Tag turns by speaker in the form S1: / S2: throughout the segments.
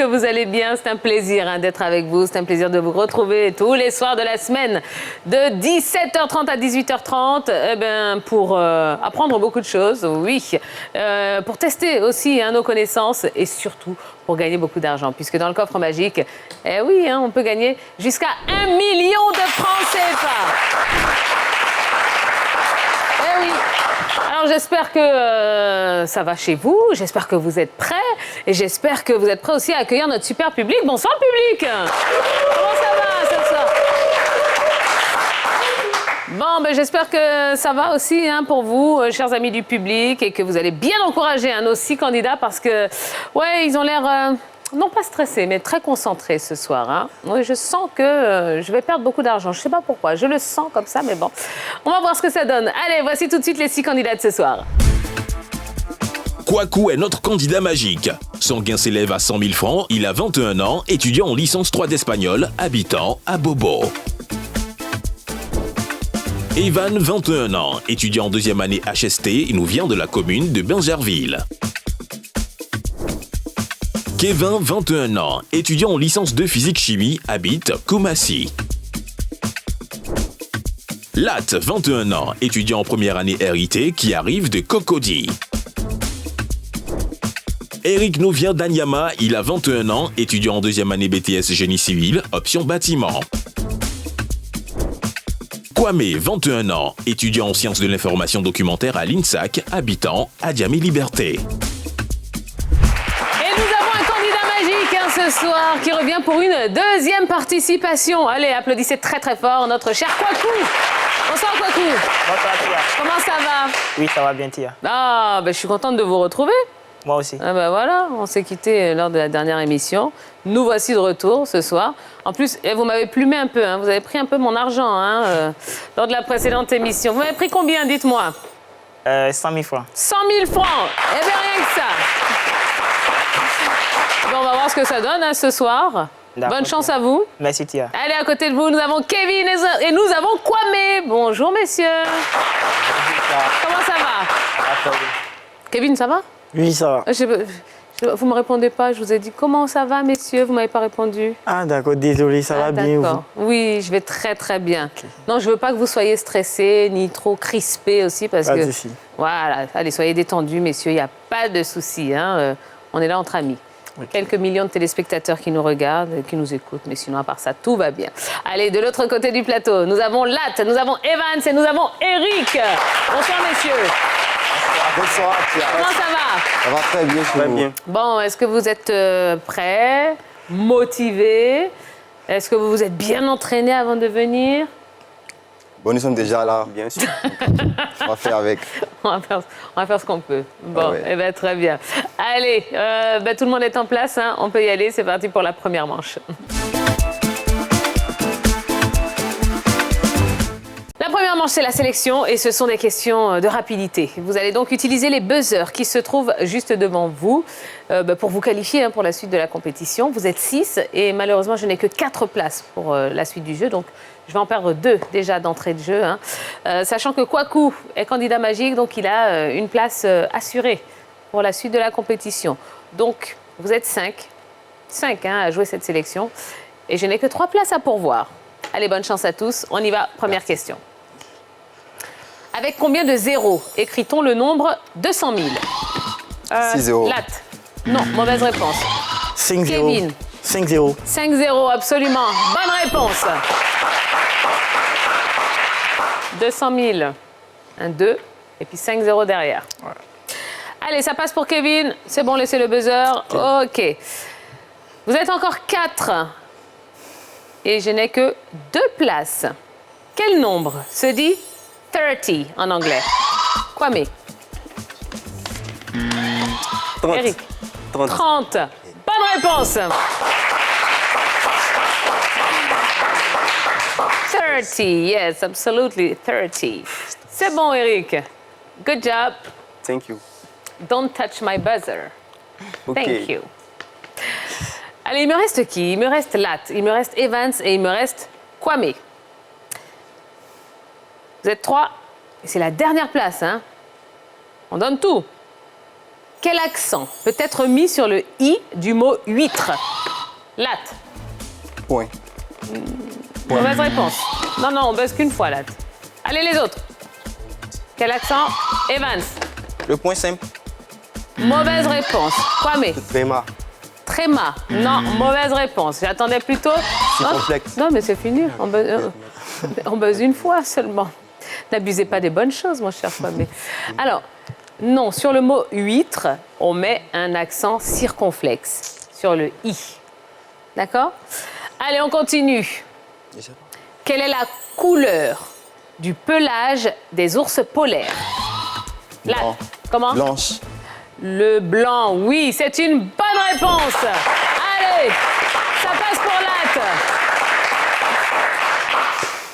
S1: que vous allez bien. C'est un plaisir d'être avec vous. C'est un plaisir de vous retrouver tous les soirs de la semaine de 17h30 à 18h30 pour apprendre beaucoup de choses, oui. Pour tester aussi nos connaissances et surtout pour gagner beaucoup d'argent. Puisque dans le coffre magique, on peut gagner jusqu'à 1 million de francs CFA. Oui. Alors j'espère que ça va chez vous, j'espère que vous êtes prêts et j'espère que vous êtes prêts aussi à accueillir notre super public. Bonsoir public. Comment ça va ce soir? Bon, j'espère que ça va aussi pour vous, chers amis du public, et que vous allez bien encourager nos 6 candidats parce que, ils ont l'air... non pas stressé, mais très concentré ce soir. Oui, je sens que je vais perdre beaucoup d'argent. Je ne sais pas pourquoi. Je le sens comme ça, mais bon. On va voir ce que ça donne. Allez, voici tout de suite les 6 candidats de ce soir.
S2: Kwaku est notre candidat magique. Son gain s'élève à 100 000 francs. Il a 21 ans, étudiant en licence 3 d'espagnol, habitant à Bobo. Evan, 21 ans, étudiant en 2e année HST. Il nous vient de la commune de Bingerville. Kevin, 21 ans, étudiant en licence de physique-chimie, habite Kumasi. Lat, 21 ans, étudiant en première année RIT, qui arrive de Cocody. Eric nous vient d'Anyama, il a 21 ans, étudiant en 2e année BTS Génie Civil, option bâtiment. Kwame, 21 ans, étudiant en sciences de l'information documentaire à l'INSAC, habitant à Diamé Liberté.
S1: Ce soir, qui revient pour une 2e participation. Allez, applaudissez très très fort notre cher Kwaku. Bonsoir Kwaku.
S3: Bonsoir Tia.
S1: Comment ça va?
S3: Oui, ça va bien Tia.
S1: Je suis contente de vous retrouver.
S3: Moi aussi.
S1: Voilà, on s'est quitté lors de la dernière émission. Nous voici de retour ce soir. En plus, vous m'avez plumé un peu, vous avez pris un peu mon argent lors de la précédente émission. Vous m'avez pris combien, dites-moi?
S3: 100 000 francs.
S1: 100 000 francs. Eh bien, rien que ça. On va voir ce que ça donne ce soir. Bonne chance à vous.
S3: Merci Tia.
S1: Allez, à côté de vous, nous avons Kevin et nous avons Kwame. Bonjour messieurs. Comment ça va? Kevin, ça va?
S3: Oui, ça va.
S1: Vous ne me répondez pas, je vous ai dit comment ça va messieurs, vous ne m'avez pas répondu.
S3: Ah d'accord, désolé, ça va bien vous?
S1: Oui, je vais très très bien. Okay. Non, je ne veux pas que vous soyez stressés ni trop crispés aussi parce
S3: pas
S1: que...
S3: de souci.
S1: Voilà, allez, soyez détendus messieurs, il n'y a pas de souci. On est là entre amis. Okay. Quelques millions de téléspectateurs qui nous regardent, qui nous écoutent, mais sinon, à part ça, tout va bien. Allez, de l'autre côté du plateau, nous avons Lat, nous avons Evans et nous avons Eric. Bonsoir, messieurs.
S4: Bonsoir, Tia.
S1: Comment ça va?
S4: Ça va très bien,
S3: ça va bien.
S1: Bon, est-ce que vous êtes prêts, motivés? Est-ce que vous vous êtes bien entraînés avant de venir?
S4: Bon, nous sommes déjà là.
S3: Bien sûr.
S4: On va faire avec.
S1: On va faire ce qu'on peut. Bon, très bien. Allez, tout le monde est en place, on peut y aller. C'est parti pour la première manche. La première manche, c'est la sélection et ce sont des questions de rapidité. Vous allez donc utiliser les buzzers qui se trouvent juste devant vous pour vous qualifier pour la suite de la compétition. Vous êtes 6 et malheureusement, je n'ai que 4 places pour la suite du jeu. Donc, je vais en perdre 2 déjà d'entrée de jeu. Sachant que Kwaku est candidat magique, donc il a une place assurée pour la suite de la compétition. Donc, vous êtes 5 à jouer cette sélection. Et je n'ai que 3 places à pourvoir. Allez, bonne chance à tous. On y va. Première question. Avec combien de zéros écrit-on le nombre 200 000?
S4: 6 zéros.
S1: Lat. Non, mauvaise réponse.
S3: 5 0.
S1: Kevin.
S3: 5 0.
S1: 5-0, absolument. Bonne réponse. 200 000. Un 2. Et puis 5-0 derrière. Ouais. Allez, ça passe pour Kevin. C'est bon, laissez le buzzer. OK. Vous êtes encore 4. Et je n'ai que 2 places. Quel nombre se dit 30 en anglais? Kwame.
S3: 30.
S1: Eric. 30. Bonne réponse. 30, yes, absolutely 30. C'est bon, Eric. Good job.
S3: Thank you.
S1: Don't touch my buzzer.
S3: Okay.
S1: Thank you. Allez, il me reste qui? Il me reste Lat, il me reste Evans et il me reste Kwame. Vous êtes 3 et c'est la dernière place. On donne tout. Quel accent peut être mis sur le i du mot huître? Latte.
S4: Point.
S1: Mauvaise réponse. Non, non, on buzz qu'une fois, Latte. Allez, les autres. Quel accent? Evans.
S3: Le point simple.
S1: Mauvaise réponse. Kwame.
S3: Tréma.
S1: Tréma. Non, mauvaise réponse. J'attendais plutôt...
S3: C'est
S1: Non,
S3: complexe.
S1: Non, mais c'est fini. On buzz une fois seulement. N'abusez pas des bonnes choses, mon cher Kwame. Alors, non, sur le mot huître, on met un accent circonflexe sur le i. D'accord? Allez, on continue. Quelle est la couleur du pelage des ours polaires? Là,
S4: Blanc.
S1: comment?
S4: Blanche.
S1: Le blanc, oui, c'est une bonne réponse. Allez, ça passe pour Latte.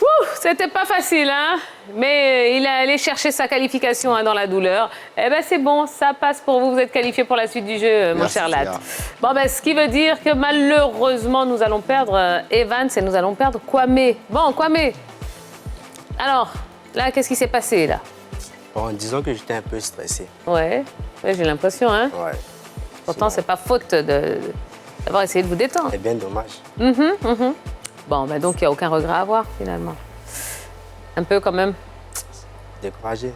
S1: Ouh, c'était pas facile, hein? Mais il est allé chercher sa qualification dans la douleur. Eh ben c'est bon, ça passe pour vous. Vous êtes qualifié pour la suite du jeu, mon
S4: Merci,
S1: cher Latte.
S4: Léa.
S1: Bon, ben, ce qui veut dire que malheureusement, nous allons perdre Evans et nous allons perdre Kwame. Bon, Kwame, alors, là, qu'est-ce qui s'est passé, là?
S3: Bon, disons que j'étais un peu stressé.
S1: Ouais, j'ai l'impression, hein?
S3: Ouais.
S1: Pourtant, c'est pas faute d'avoir essayé de vous détendre.
S3: C'est bien dommage.
S1: Bon, ben donc, il n'y a aucun regret à avoir, finalement. Un peu, quand même,
S3: Découragé.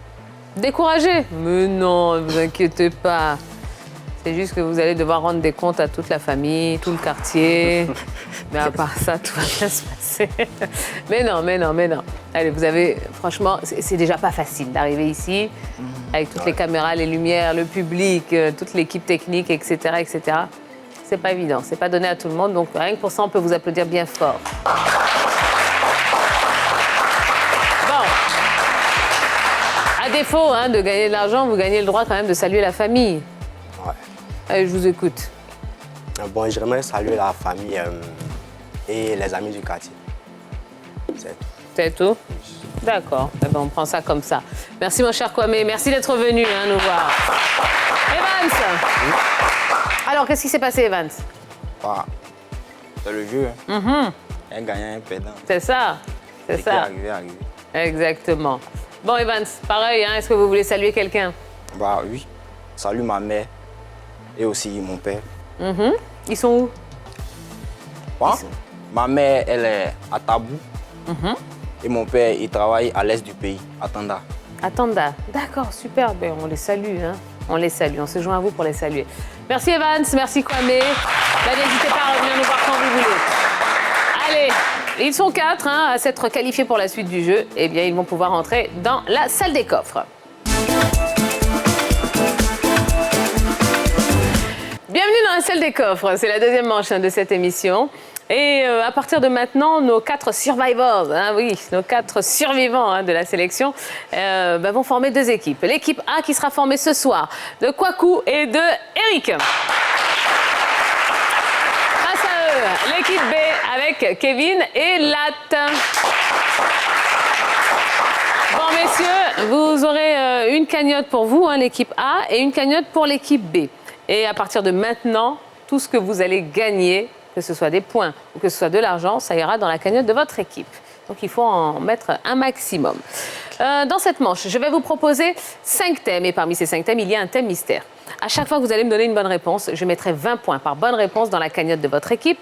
S1: découragé. Mais non, ne vous inquiétez pas. C'est juste que vous allez devoir rendre des comptes à toute la famille, tout le quartier. Mais à part ça, tout va bien se passer. Mais non, mais non, mais non. Allez, vous avez... Franchement, c'est déjà pas facile d'arriver ici, avec toutes les caméras, les lumières, le public, toute l'équipe technique, etc., etc. C'est pas évident, c'est pas donné à tout le monde. Donc, rien que pour ça, on peut vous applaudir bien fort. Bon. À défaut de gagner de l'argent, vous gagnez le droit quand même de saluer la famille.
S3: Ouais.
S1: Allez, je vous écoute.
S3: Bon, j'aimerais saluer la famille et les amis du quartier. C'est tout.
S1: C'est tout? D'accord. Eh ben, on prend ça comme ça. Merci, mon cher Kwame. Merci d'être venu nous voir. Evans! Alors, qu'est-ce qui s'est passé, Evans?
S5: Bah, c'est le jeu. Un gagnant, un perdant.
S1: C'est ça? C'est
S5: Ce qui est
S1: ça?
S5: arrivé, arrivé.
S1: Exactement. Bon, Evans, pareil, est-ce que vous voulez saluer quelqu'un?
S5: Bah oui. Salut ma mère et aussi mon père.
S1: Ils sont où?
S5: Quoi? Ma mère, elle est à Tabou. Et mon père, il travaille à l'est du pays, à Tanda.
S1: À Tanda. D'accord, super. Ben, on les salue. On les salue. On se joint à vous pour les saluer. Merci, Evans. Merci, Kwame. Là, n'hésitez pas à revenir nous voir quand vous voulez. Allez, ils sont 4 à s'être qualifiés pour la suite du jeu. Eh bien, ils vont pouvoir entrer dans la salle des coffres. Bienvenue dans la salle des coffres. C'est la deuxième manche de cette émission. Et à partir de maintenant, nos 4 survivors, nos 4 survivants de la sélection vont former 2 équipes. L'équipe A qui sera formée ce soir de Kwaku et de Eric. Face à eux, l'équipe B avec Kevin et Latte. Bon, messieurs, vous aurez une cagnotte pour vous, l'équipe A, et une cagnotte pour l'équipe B. Et à partir de maintenant, tout ce que vous allez gagner, que ce soit des points ou que ce soit de l'argent, ça ira dans la cagnotte de votre équipe. Donc, il faut en mettre un maximum. Dans cette manche, je vais vous proposer 5 thèmes. Et parmi ces 5 thèmes, il y a un thème mystère. À chaque fois que vous allez me donner une bonne réponse, je mettrai 20 points par bonne réponse dans la cagnotte de votre équipe.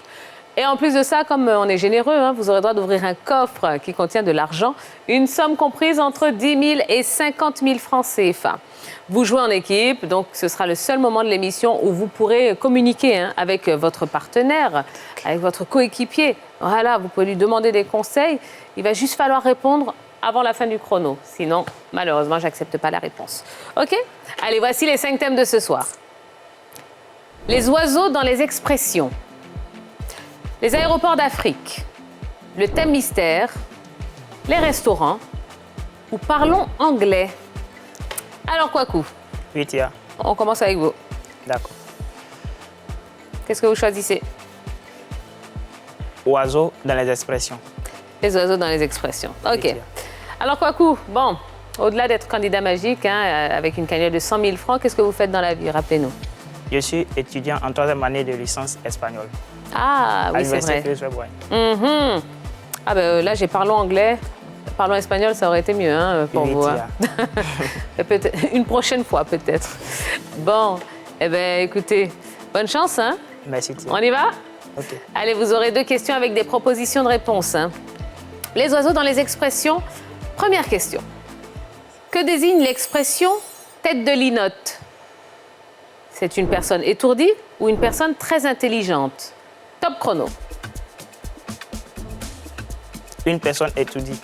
S1: Et en plus de ça, comme on est généreux, vous aurez le droit d'ouvrir un coffre qui contient de l'argent, une somme comprise entre 10 000 et 50 000 francs CFA. Vous jouez en équipe, donc ce sera le seul moment de l'émission où vous pourrez communiquer avec votre partenaire, avec votre coéquipier. Voilà, vous pouvez lui demander des conseils. Il va juste falloir répondre avant la fin du chrono. Sinon, malheureusement, je n'accepte pas la réponse. OK? Allez, voici les 5 thèmes de ce soir. Les oiseaux dans les expressions. Les aéroports d'Afrique. Le thème mystère. Les restaurants. Ou parlons anglais. Alors, Kwaku,
S6: Oui, Tia.
S1: on commence avec vous.
S6: D'accord.
S1: Qu'est-ce que vous choisissez?
S6: Oiseaux dans les expressions.
S1: Les oiseaux dans les expressions. OK.
S6: Tia.
S1: Alors, Kwaku, bon, au-delà d'être candidat magique, avec une cagnotte de 100 000 francs, qu'est-ce que vous faites dans la vie? Rappelez-nous.
S6: Je suis étudiant en 3e année de licence espagnole.
S1: Ah,
S6: à
S1: oui, c'est
S6: l'université
S1: vrai.
S6: Félix Houphouët.
S1: Mhm. Ah, ben là, j'ai parlé anglais. Parlons espagnol, ça aurait été mieux pour
S6: Oui,
S1: vous.
S6: Tia.
S1: Peut-être une prochaine fois, peut-être. Bon, Eh bien, écoutez, bonne chance, hein?
S6: Merci. Tia.
S1: On y va?
S6: Ok.
S1: Allez, vous aurez 2 questions avec des propositions de réponse. Hein. Les oiseaux dans les expressions. Première question. Que désigne l'expression tête de linotte? C'est une personne étourdie ou une personne très intelligente? Top chrono.
S6: Une personne étourdie.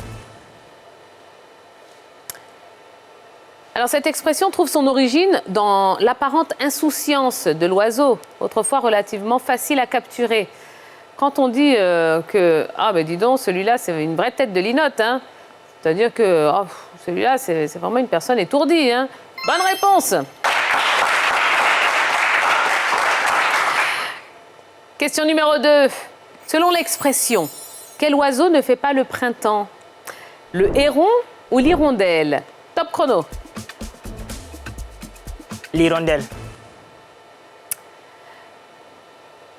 S1: Alors, cette expression trouve son origine dans l'apparente insouciance de l'oiseau, autrefois relativement facile à capturer. Quand on dit que, ah ben dis donc, celui-là, c'est une vraie tête de linotte, hein. C'est-à-dire que celui-là, c'est vraiment une personne étourdie, hein. Bonne réponse. Question numéro 2. Selon l'expression, quel oiseau ne fait pas le printemps? Le héron ou l'hirondelle? Top chrono.
S6: L'hirondelle.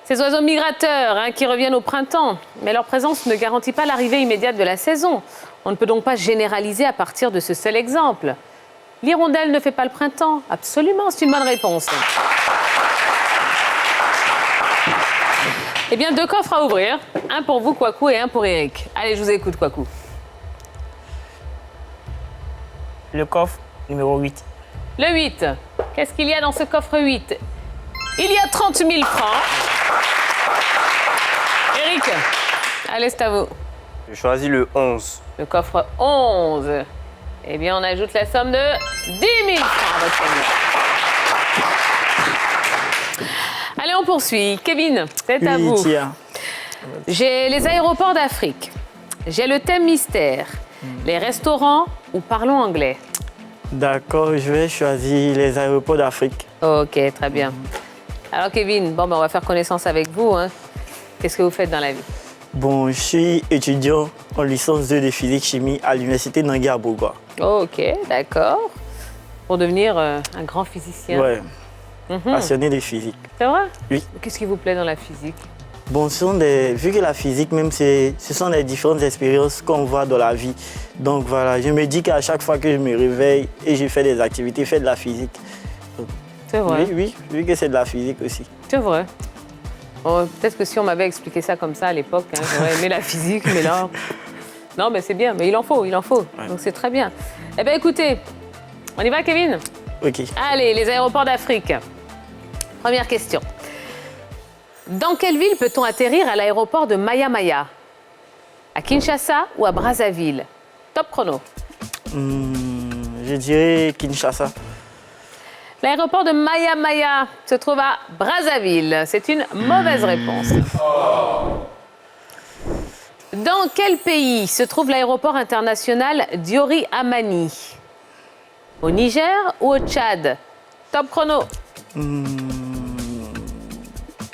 S1: Ces oiseaux migrateurs hein, qui reviennent au printemps, mais leur présence ne garantit pas l'arrivée immédiate de la saison. On ne peut donc pas généraliser à partir de ce seul exemple. L'hirondelle ne fait pas le printemps? Absolument, c'est une bonne réponse. Eh bien, 2 coffres à ouvrir. Un pour vous, Kwaku, et un pour Eric. Allez, je vous écoute, Kwaku.
S6: Le coffre numéro 8.
S1: Le 8. Qu'est-ce qu'il y a dans ce coffre 8? Il y a 30 000 francs. Eric, allez, c'est à vous.
S5: Je choisis le 11.
S1: Le coffre 11. Eh bien, on ajoute la somme de 10 000 francs à votre gagnant. Allez, on poursuit. Kevin, c'est à vous.
S6: Tia.
S1: J'ai les aéroports d'Afrique. J'ai le thème mystère. Les restaurants ou parlons anglais.
S7: D'accord, je vais choisir les aéroports d'Afrique.
S1: Ok, très bien. Alors, Kevin, bon, ben, on va faire connaissance avec vous. Hein. Qu'est-ce que vous faites dans la vie?
S7: Bon, je suis étudiant en licence 2 de physique-chimie à l'université Nangui à Bourgoin.
S1: Ok, d'accord. Pour devenir un grand physicien.
S7: Ouais, passionné de physique.
S1: C'est vrai?
S7: Oui.
S1: Qu'est-ce qui vous plaît dans la physique?
S7: Bon, vu que la physique, même, ce sont des différentes expériences qu'on voit dans la vie. Donc voilà, je me dis qu'à chaque fois que je me réveille et je fais des activités, je fais de la physique.
S1: C'est vrai.
S7: Oui, vu que c'est de la physique aussi.
S1: C'est vrai. Oh, peut-être que si on m'avait expliqué ça comme ça à l'époque, hein, j'aurais aimé la physique, mais là... Non, mais c'est bien, mais il en faut.
S7: Ouais.
S1: Donc c'est très bien. Eh bien, écoutez, on y va, Kevin?
S7: Ok.
S1: Allez, les aéroports d'Afrique. Première question. Dans quelle ville peut-on atterrir à l'aéroport de Maya Maya? À Kinshasa ou à Brazzaville? Top chrono.
S7: Je dirais Kinshasa.
S1: L'aéroport de Maya Maya se trouve à Brazzaville. C'est une mauvaise réponse. Dans quel pays se trouve l'aéroport international Diori Amani? Au Niger ou au Tchad? Top chrono.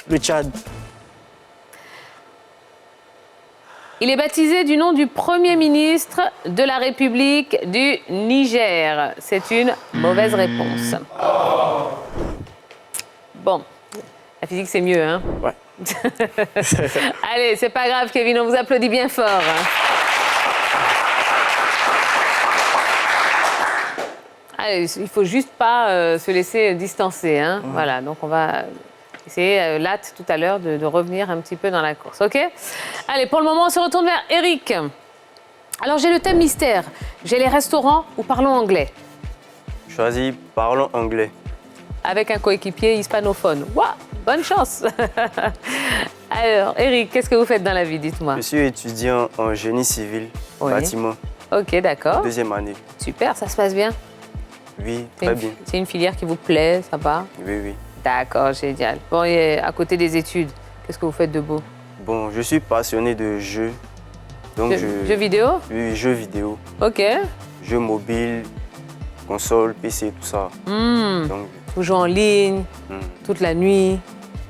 S7: Le Tchad.
S1: Il est baptisé du nom du Premier ministre de la République du Niger. C'est une mauvaise réponse. Bon, la physique c'est mieux, hein?
S7: Ouais.
S1: Allez, c'est pas grave, Kevin, on vous applaudit bien fort. Allez, il faut juste pas se laisser distancer, hein? Voilà, donc on va essayer, Latte, tout à l'heure, de revenir un petit peu dans la course, ok? Allez, pour le moment, on se retourne vers Eric. Alors, j'ai le thème mystère. J'ai les restaurants ou parlons anglais?
S5: Je choisis parlons anglais.
S1: Avec un coéquipier hispanophone. Waouh, bonne chance. Alors, Eric, qu'est-ce que vous faites dans la vie, dites-moi?
S5: Je suis étudiant en génie civil,
S1: Oui.
S5: bâtiment,
S1: Ok, d'accord.
S5: 2e année.
S1: Super, ça se passe bien?
S5: Oui,
S1: C'est
S5: très
S1: une-
S5: bien.
S1: C'est une filière qui vous plaît, ça va?
S5: Oui, oui.
S1: D'accord, génial. Bon, et à côté des études, qu'est-ce que vous faites de beau?
S5: Bon, je suis passionné de jeux. Donc
S1: Jeux vidéo?
S5: Oui, jeux vidéo,
S1: Ok.
S5: jeux mobiles, console, PC, tout ça. Donc,
S1: Vous jouez en ligne, toute la nuit?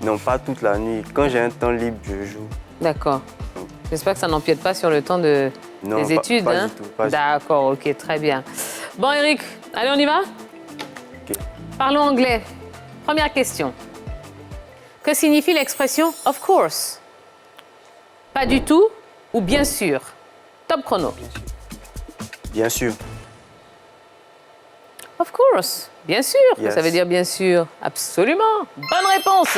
S5: non, pas toute la nuit. Quand j'ai un temps libre, je joue.
S1: D'accord. J'espère que ça n'empiète pas sur le temps des
S5: Non,
S1: études.
S5: pas
S1: hein?
S5: du tout. Pas du tout.
S1: D'accord, ok, très bien. Bon, Eric, allez, on y va?
S5: Ok.
S1: Parlons anglais. Première question. Que signifie l'expression « of course » ? Pas du tout ou bien sûr? Top chrono.
S5: Bien sûr.
S1: Of course. Bien sûr.
S7: Yes.
S1: Ça veut dire bien sûr. Absolument. Bonne réponse.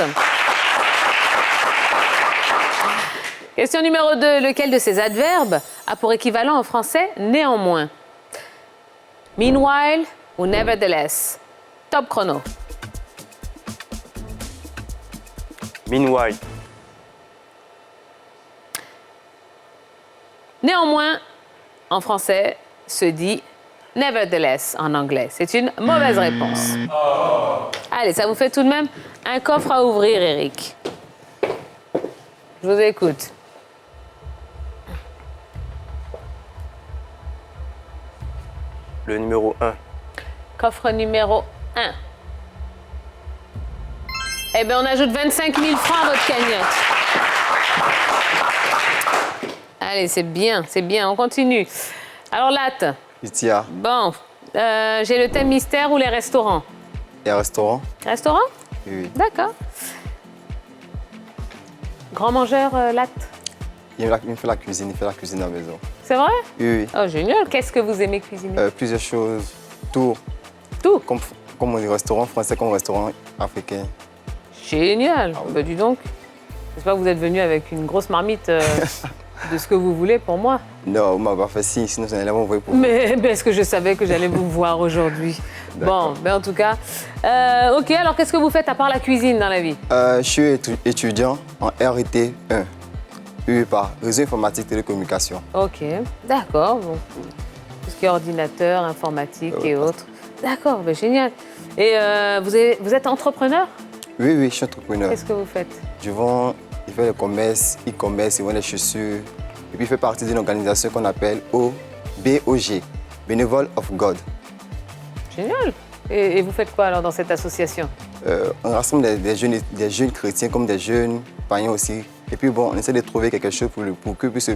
S1: Question numéro 2. Lequel de ces adverbes a pour équivalent en français néanmoins? Meanwhile ou nevertheless? Top chrono.
S3: Meanwhile.
S1: Néanmoins, en français, se dit nevertheless en anglais. C'est une mauvaise réponse. Allez, ça vous fait tout de même un coffre à ouvrir, Eric. Je vous écoute.
S3: Le numéro 1.
S1: Coffre numéro 1. Eh bien, on ajoute 25 000 francs à votre cagnotte. Allez, c'est bien, on continue. Alors, Latte,
S4: Itia.
S1: bon, j'ai le thème mystère ou les restaurants?
S4: Et un restaurant?
S1: Restaurant?
S4: Oui.
S1: D'accord. Grand mangeur, Latte?
S4: Il me fait la cuisine à la maison.
S1: C'est vrai?
S4: Oui.
S1: Oh, génial. Qu'est-ce que vous aimez cuisiner?
S4: Plusieurs choses. Tout.
S1: Tout.
S4: Comme on dit restaurant français, comme restaurant africain.
S1: Génial.
S4: Ah oui.
S1: Bah, dis donc. J'espère que vous êtes venu avec une grosse marmite de ce que vous voulez pour moi.
S4: Non, on m'a pas fait signe, sinon j'en allais m'envoyer pour vous.
S1: Mais est-ce que je savais que j'allais vous voir aujourd'hui? Bon, mais en tout cas. OK, alors qu'est-ce que vous faites à part la cuisine dans la vie?
S4: Je suis étudiant en RT 1. Oui, par réseau informatique télécommunication.
S1: OK, d'accord. Donc, tout ce qui est ordinateur, informatique et autres. D'accord, ben, génial. Et vous êtes entrepreneur?
S4: Oui, je suis entrepreneur.
S1: Qu'est-ce que vous faites?
S4: Je vends, il fait le commerce, e-commerce, il vend les chaussures. Et puis il fait partie d'une organisation qu'on appelle BOG, Bénévole of God.
S1: Génial. Et vous faites quoi alors dans cette association?
S4: On rassemble des jeunes chrétiens comme des jeunes païens aussi. Et puis bon, on essaie de trouver quelque chose pour qu'ils puissent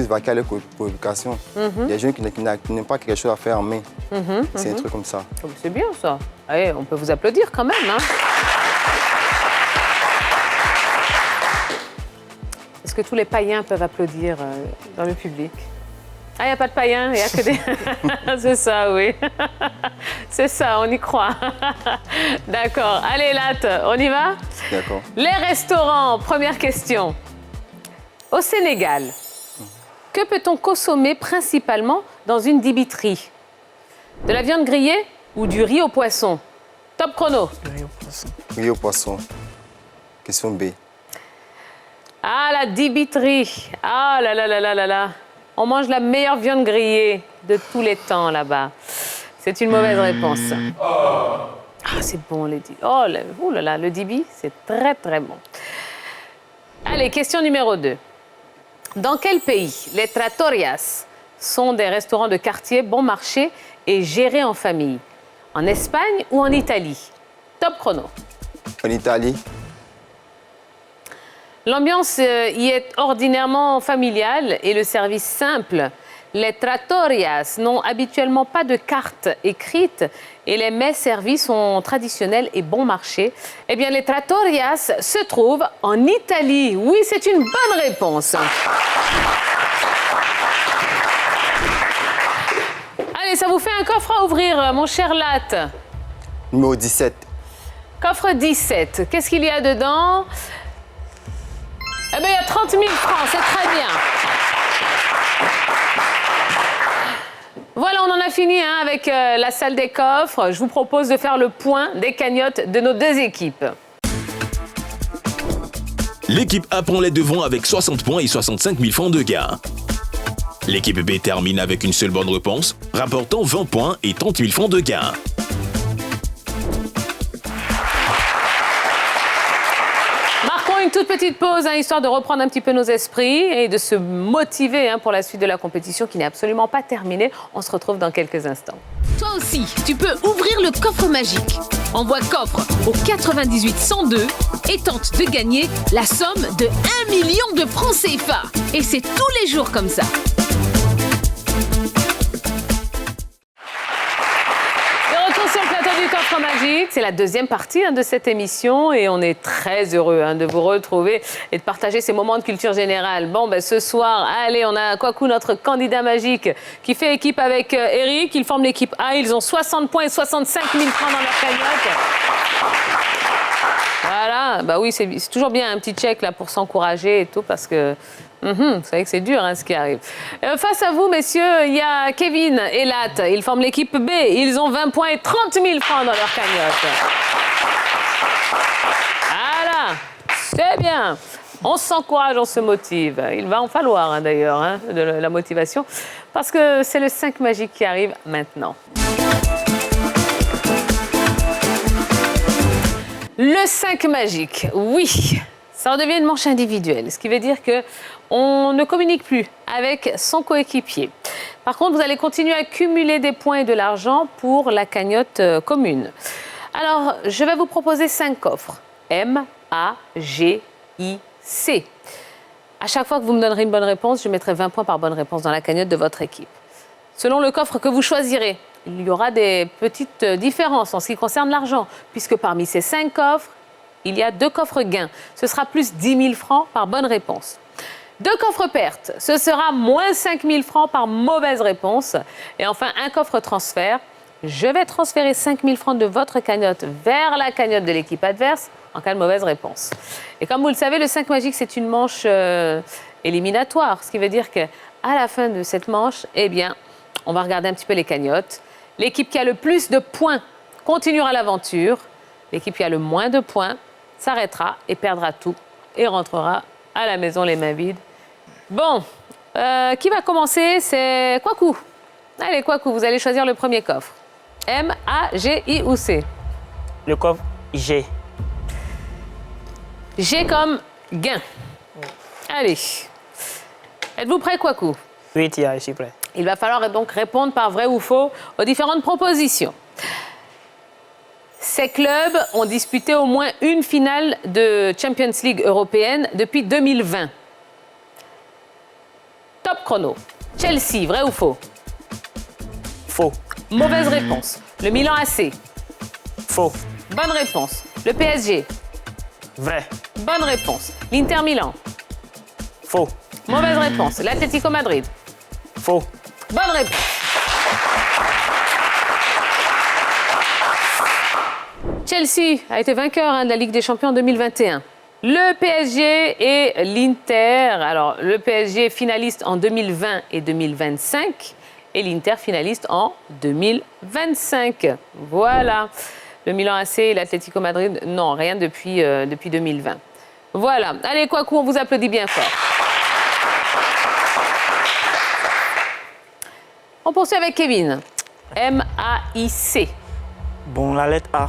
S4: vaquer à leur prédication. Des jeunes qui n'ont pas quelque chose à faire en main. C'est un truc comme ça.
S1: Oh, c'est bien ça. Allez, on peut vous applaudir quand même. Hein? Est-ce que tous les païens peuvent applaudir dans le public? Ah, il n'y a pas de païens, il n'y a que des... C'est ça, oui. C'est ça, on y croit. D'accord. Allez, Latte, on y va?
S4: D'accord.
S1: Les restaurants, première question. Au Sénégal, que peut-on consommer principalement dans une dibiterie? De la viande grillée ou du riz au poisson? Top chrono.
S4: Riz au poisson. Question B.
S1: Ah, la dibiterie. Ah là là là là là là. On mange la meilleure viande grillée de tous les temps là-bas. C'est une mauvaise réponse. Ah, c'est bon, les dibis. Oh là là, le dibi, c'est très, très bon. Allez, question numéro 2. Dans quel pays les trattorias sont des restaurants de quartier bon marché et gérés en famille? En Espagne ou en Italie? Top chrono.
S4: En Italie.
S1: L'ambiance y est ordinairement familiale et le service simple. Les trattorias n'ont habituellement pas de carte écrite et les mets servis sont traditionnels et bon marché. Eh bien, les trattorias se trouvent en Italie. Oui, c'est une bonne réponse. Allez, ça vous fait un coffre à ouvrir, mon cher Latte.
S4: Numéro 17.
S1: Coffre 17. Qu'est-ce qu'il y a dedans? Eh bien, il y a 30 000 francs, c'est très bien. Voilà, on en a fini avec la salle des coffres. Je vous propose de faire le point des cagnottes de nos deux équipes.
S2: L'équipe A prend les devants avec 60 points et 65 000 francs de gain. L'équipe B termine avec une seule bonne réponse, rapportant 20 points et 30 000 francs de gain.
S1: Une toute petite pause, histoire de reprendre un petit peu nos esprits et de se motiver pour la suite de la compétition qui n'est absolument pas terminée. On se retrouve dans quelques instants.
S8: Toi aussi, tu peux ouvrir le coffre magique. Envoie coffre au 98 102 et tente de gagner la somme de 1 million de francs CFA. Et c'est tous les jours comme ça.
S1: De retour sur le plateau du coffre magique. Magique, c'est la deuxième partie de cette émission et on est très heureux de vous retrouver et de partager ces moments de culture générale. Bon, ben, ce soir, allez, on a Kwaku, notre candidat magique, qui fait équipe avec Eric. Ils forment l'équipe A. Ils ont 60 points et 65 000 francs dans leur cagnotte. Voilà, bah oui, c'est toujours bien un petit check là pour s'encourager et tout parce que vous savez que c'est dur ce qui arrive. Face à vous, messieurs, il y a Kevin et Lat. Ils forment l'équipe B. Ils ont 20 points et 30 000 francs dans leur cagnotte. Voilà, c'est bien. On s'encourage, on se motive. Il va en falloir d'ailleurs de la motivation parce que c'est le 5 magique qui arrive maintenant. Le 5 magique, oui, ça redevient une manche individuelle, ce qui veut dire qu'on ne communique plus avec son coéquipier. Par contre, vous allez continuer à cumuler des points et de l'argent pour la cagnotte commune. Alors, je vais vous proposer 5 coffres. M, A, G, I, C. À chaque fois que vous me donnerez une bonne réponse, je mettrai 20 points par bonne réponse dans la cagnotte de votre équipe. Selon le coffre que vous choisirez, il y aura des petites différences en ce qui concerne l'argent, puisque parmi ces 5 coffres, il y a 2 coffres gains. Ce sera plus 10 000 francs par bonne réponse. 2 coffres pertes, ce sera moins 5 000 francs par mauvaise réponse. Et enfin, un coffre transfert. Je vais transférer 5 000 francs de votre cagnotte vers la cagnotte de l'équipe adverse en cas de mauvaise réponse. Et comme vous le savez, le 5 magique, c'est une manche éliminatoire, ce qui veut dire qu'à la fin de cette manche, eh bien, on va regarder un petit peu les cagnottes. L'équipe qui a le plus de points continuera l'aventure. L'équipe qui a le moins de points s'arrêtera et perdra tout et rentrera à la maison les mains vides. Bon, qui va commencer? C'est Kwaku. Allez, Kwaku, vous allez choisir le premier coffre. M, A, G, I ou C?
S6: Le coffre G.
S1: G comme gain. Allez. Êtes-vous prêt, Kwaku?
S6: Oui, Tia, je suis prêt.
S1: Il va falloir donc répondre par vrai ou faux aux différentes propositions. Ces clubs ont disputé au moins une finale de Champions League européenne depuis 2020. Top chrono. Chelsea, vrai ou faux?
S6: Faux.
S1: Mauvaise réponse. Le Milan AC.
S6: Faux.
S1: Bonne réponse. Le PSG.
S6: Vrai.
S1: Bonne réponse. L'Inter Milan.
S6: Faux.
S1: Mauvaise réponse. L'Atlético Madrid.
S6: Faux.
S1: Bonne réponse. Chelsea a été vainqueur de la Ligue des Champions en 2021. Le PSG et l'Inter. Alors, le PSG finaliste en 2020 et 2025 et l'Inter finaliste en 2025. Voilà. Le Milan AC et l'Atlético Madrid, non, rien depuis 2020. Voilà. Allez, Kwaku, on vous applaudit bien fort. On poursuit avec Kevin. M-A-I-C.
S7: Bon, la lettre A.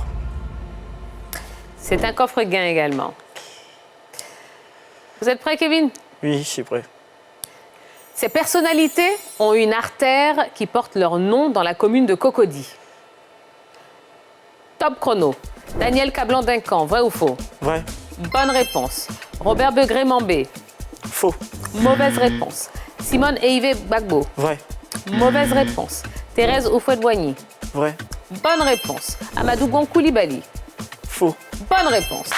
S1: C'est un coffre gain également. Vous êtes prêt, Kevin?
S7: Oui, je suis prêt.
S1: Ces personnalités ont une artère qui porte leur nom dans la commune de Cocody. Top chrono. Daniel Cablan-Duncan, vrai ou faux?
S7: Vrai.
S1: Bonne réponse. Robert Begré-Mambé.
S7: Faux.
S1: Mauvaise réponse. Simone Eivé Gbagbo.
S7: Vrai.
S1: Mauvaise réponse. Thérèse Houphouët-Boigny.
S7: Vrai.
S1: Bonne réponse. Amadou Gon Coulibaly.
S7: Faux.
S1: Bonne réponse.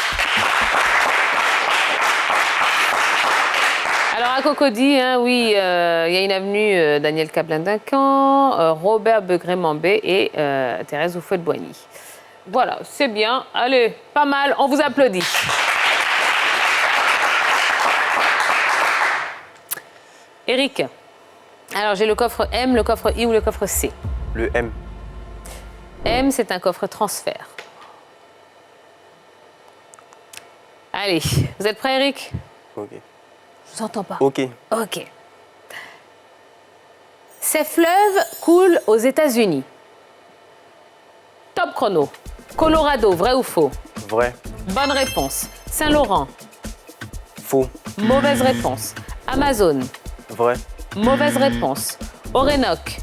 S1: Alors à Cocody, oui, il y a une avenue Daniel Cablan-Duncan, Robert Begré-Mambé et Thérèse Houphouët-Boigny. Voilà, c'est bien. Allez, pas mal, on vous applaudit. Eric, alors j'ai le coffre M, le coffre I ou le coffre C?
S3: Le M.
S1: M, c'est un coffre transfert. Allez, vous êtes prêts, Eric?
S3: Ok.
S1: Je vous entends pas.
S3: Ok.
S1: Ok. Ces fleuves coulent aux États-Unis. Top chrono. Colorado, vrai ou faux?
S3: Vrai.
S1: Bonne réponse. Saint-Laurent.
S3: Faux.
S1: Mauvaise réponse. Amazon.
S3: Vrai.
S1: Mauvaise réponse. Orénoque.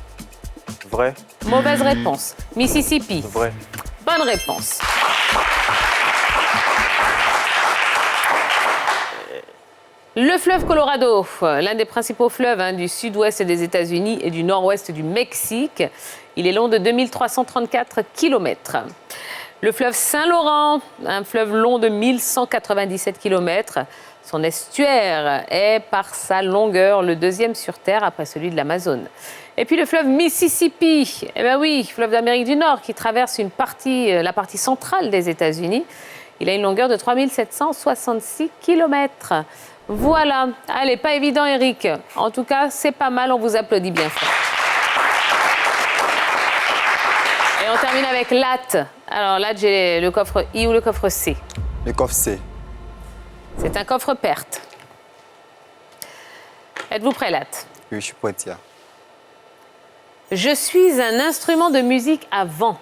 S3: Vrai.
S1: Mauvaise réponse. Mississippi.
S3: Vrai.
S1: Bonne réponse. Le fleuve Colorado, l'un des principaux fleuves du sud-ouest des États-Unis et du nord-ouest du Mexique. Il est long de 2334 km. Le fleuve Saint-Laurent, un fleuve long de 1197 km. Son estuaire est, par sa longueur, le deuxième sur Terre après celui de l'Amazone. Et puis le fleuve Mississippi, eh bien oui, fleuve d'Amérique du Nord qui traverse la partie centrale des États-Unis. Il a une longueur de 3766 km. Voilà. Allez, pas évident, Eric. En tout cas, c'est pas mal, on vous applaudit bien fort. Et on termine avec Lat. Alors, Lat, j'ai le coffre I ou le coffre C?
S4: Le coffre C.
S1: C'est un coffre perte. Êtes-vous prêt, Lat?
S4: Oui, je suis prêt, Tia.
S1: Je suis un instrument de musique à vent.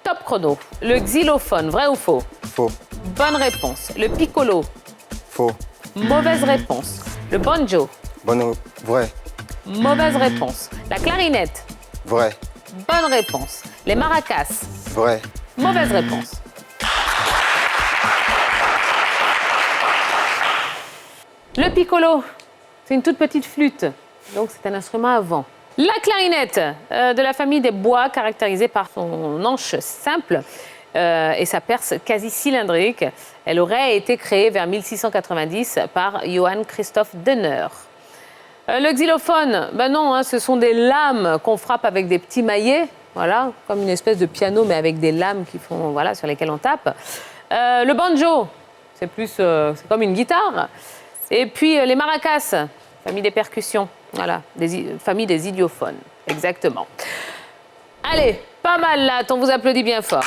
S1: Top chrono. Le xylophone, vrai ou faux?
S4: Faux.
S1: Bonne réponse. Le piccolo.
S4: Faux.
S1: Mauvaise réponse. Le banjo.
S4: Vrai.
S1: Mauvaise réponse. La clarinette.
S4: Vrai.
S1: Bonne réponse. Les maracas.
S4: Vrai.
S1: Mauvaise réponse. Le piccolo, c'est une toute petite flûte, donc c'est un instrument à vent. La clarinette, de la famille des bois, caractérisée par son anche simple et sa perce quasi cylindrique. Elle aurait été créée vers 1690 par Johann Christoph Denner. Le xylophone, ben non, hein, ce sont des lames qu'on frappe avec des petits maillets, voilà, comme une espèce de piano, mais avec des lames qui font, voilà, sur lesquelles on tape. Le banjo, c'est comme une guitare. Et puis les maracas, famille des percussions, voilà, famille des idiophones, exactement. Allez, pas mal là, on vous applaudit bien fort.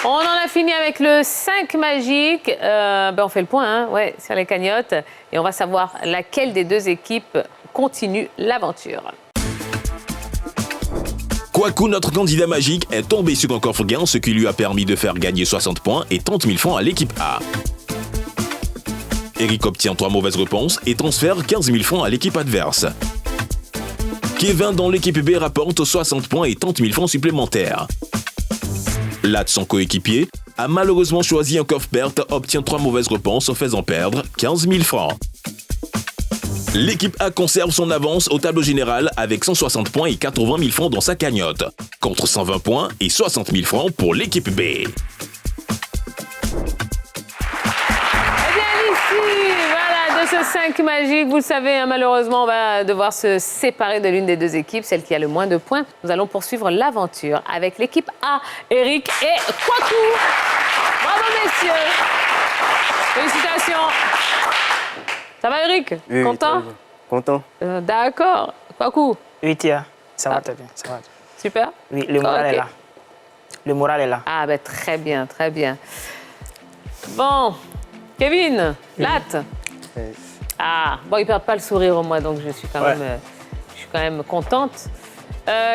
S1: On en a fini avec le 5 magique. On fait le point sur les cagnottes et on va savoir laquelle des deux équipes continue l'aventure.
S2: Kwaku, notre candidat magique, est tombé sur un coffre gain, ce qui lui a permis de faire gagner 60 points et 30 000 francs à l'équipe A. Eric obtient 3 mauvaises réponses et transfère 15 000 francs à l'équipe adverse. Kevin, dans l'équipe B, rapporte 60 points et 30 000 francs supplémentaires. Lat, son coéquipier, a malheureusement choisi un coffre perte, obtient 3 mauvaises réponses, faisant perdre 15 000 francs. L'équipe A conserve son avance au tableau général avec 160 points et 80 000 francs dans sa cagnotte, contre 120 points et 60 000 francs pour l'équipe B.
S1: Eh bien, ici, voilà, de ce 5 magique, vous le savez, malheureusement, on va devoir se séparer de l'une des deux équipes, celle qui a le moins de points. Nous allons poursuivre l'aventure avec l'équipe A, Eric et Kwaku. Bravo, messieurs. Félicitations. Ça va, Eric?
S4: Oui,
S1: content?
S4: Oui, content.
S1: D'accord. Kwaku?
S6: Oui, Tia, ça va très bien. Ça va.
S1: Super.
S6: Oui, le moral est là. Le moral est là.
S1: Ah, ben très bien, très bien. Bon, Kevin, Lat.
S4: Oui.
S1: Ah, bon, ils ne perdent pas le sourire au moins, donc je suis quand même contente.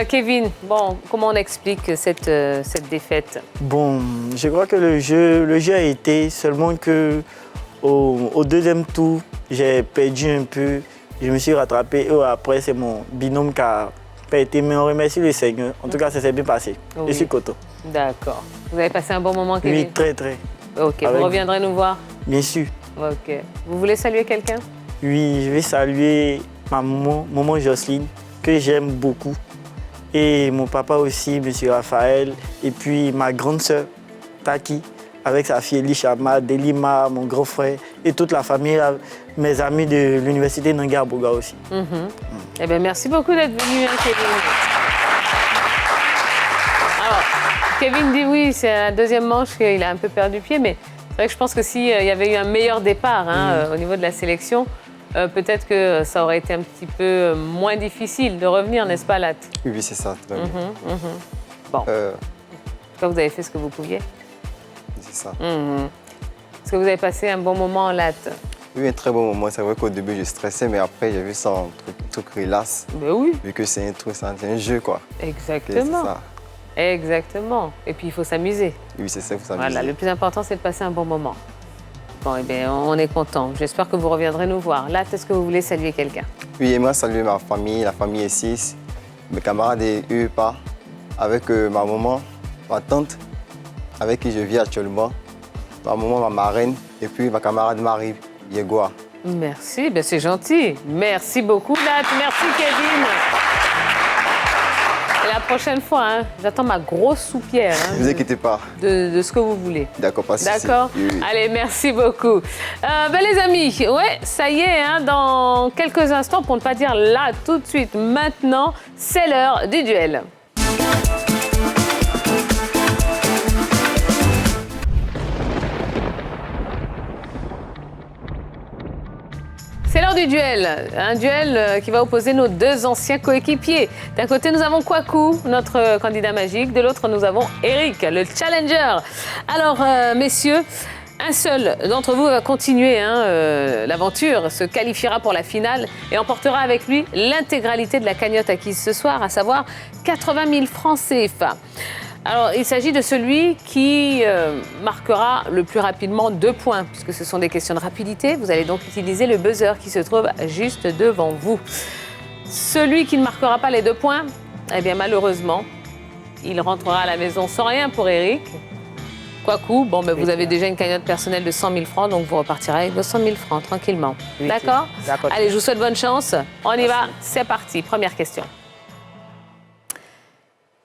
S1: Kevin, bon, comment on explique cette défaite?
S7: Bon, je crois que le jeu a été seulement que au deuxième tour, j'ai perdu un peu. Je me suis rattrapé et après, c'est mon binôme qui a été. Mais on remercie le Seigneur. En tout cas, ça s'est bien passé.
S1: Oui.
S7: Je suis content.
S1: D'accord. Vous avez passé un bon moment, Kevin?
S7: Oui, très, très.
S1: Ok, vous reviendrez nous voir?
S7: Bien sûr.
S1: Ok. Vous voulez saluer quelqu'un?
S7: Oui, je vais saluer ma maman Jocelyne, que j'aime beaucoup. Et mon papa aussi, M. Raphaël. Et puis ma grande sœur, Taki, avec sa fille Elishama, Delima, mon grand frère, et toute la famille, mes amis de l'université Nangarboga aussi.
S1: Eh bien, merci beaucoup d'être venu, Kevin. Alors, Kevin dit oui, c'est la deuxième manche qu'il a un peu perdu pied, mais c'est vrai que je pense que s'il y avait eu un meilleur départ au niveau de la sélection, peut-être que ça aurait été un petit peu moins difficile de revenir, n'est-ce pas, Lat?
S4: Oui, c'est ça. Très bien.
S1: Bon. En tout cas, vous avez fait ce que vous pouviez.
S4: C'est ça.
S1: Est-ce que vous avez passé un bon moment, Lat?
S4: Oui, un très bon moment. C'est vrai qu'au début, je stressais, mais après, j'ai vu ça en truc relax.
S1: Ben oui.
S4: Vu que c'est un jeu, quoi.
S1: Exactement.
S4: C'est ça.
S1: Exactement. Et puis, il faut s'amuser.
S4: Oui, c'est ça, il faut s'amuser.
S1: Voilà, le plus important, c'est de passer un bon moment. Bon, eh bien, on est content. J'espère que vous reviendrez nous voir. Là, est-ce que vous voulez saluer quelqu'un?
S4: Oui, j'aimerais saluer ma famille, la famille E6, mes camarades et UEPA, avec ma maman, ma tante, avec qui je vis actuellement, ma maman, ma marraine, et puis ma camarade Marie Yegoa.
S1: Merci, ben c'est gentil. Merci beaucoup, Lat. Merci, Kevin. la prochaine fois, hein, j'attends ma grosse soupière. Hein,
S4: Ne vous inquiétez pas.
S1: de ce que vous voulez.
S4: D'accord, pas de souci.
S1: D'accord.
S4: Oui, oui.
S1: Allez, merci beaucoup. Les amis, ouais, ça y est, hein, dans quelques instants, pour ne pas dire là, tout de suite, maintenant, c'est l'heure du duel. C'est l'heure du duel, un duel qui va opposer nos deux anciens coéquipiers. D'un côté, nous avons Kwaku, notre candidat magique. De l'autre, nous avons Eric, le challenger. Alors, messieurs, un seul d'entre vous va continuer l'aventure, se qualifiera pour la finale et emportera avec lui l'intégralité de la cagnotte acquise ce soir, à savoir 80 000 francs CFA. Alors, il s'agit de celui qui marquera le plus rapidement 2 points, puisque ce sont des questions de rapidité. Vous allez donc utiliser le buzzer qui se trouve juste devant vous. Celui qui ne marquera pas les 2 points, eh bien, malheureusement, il rentrera à la maison sans rien pour Eric. Kwaku, bon, ben, vous avez déjà une cagnotte personnelle de 100 000 francs, donc vous repartirez avec 200 000 francs, tranquillement.
S6: Oui,
S1: D'accord ?
S6: d'accord.
S1: Allez, je vous souhaite bonne chance. On y va, c'est parti. Première question.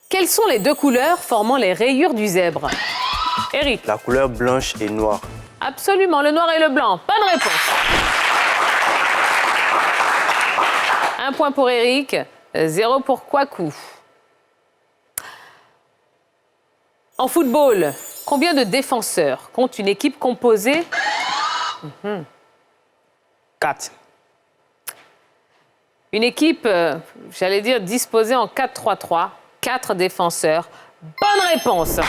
S1: Quelles sont les 2 couleurs formant les rayures du zèbre? Eric.
S9: La couleur blanche et noire.
S1: Absolument, le noir et le blanc. Bonne réponse. 1 point pour Eric, 0 pour Kwaku. En football, combien de défenseurs compte une équipe composée
S6: 4.
S1: Une équipe, j'allais dire, disposée en 4-3-3. 4 défenseurs. Bonne réponse.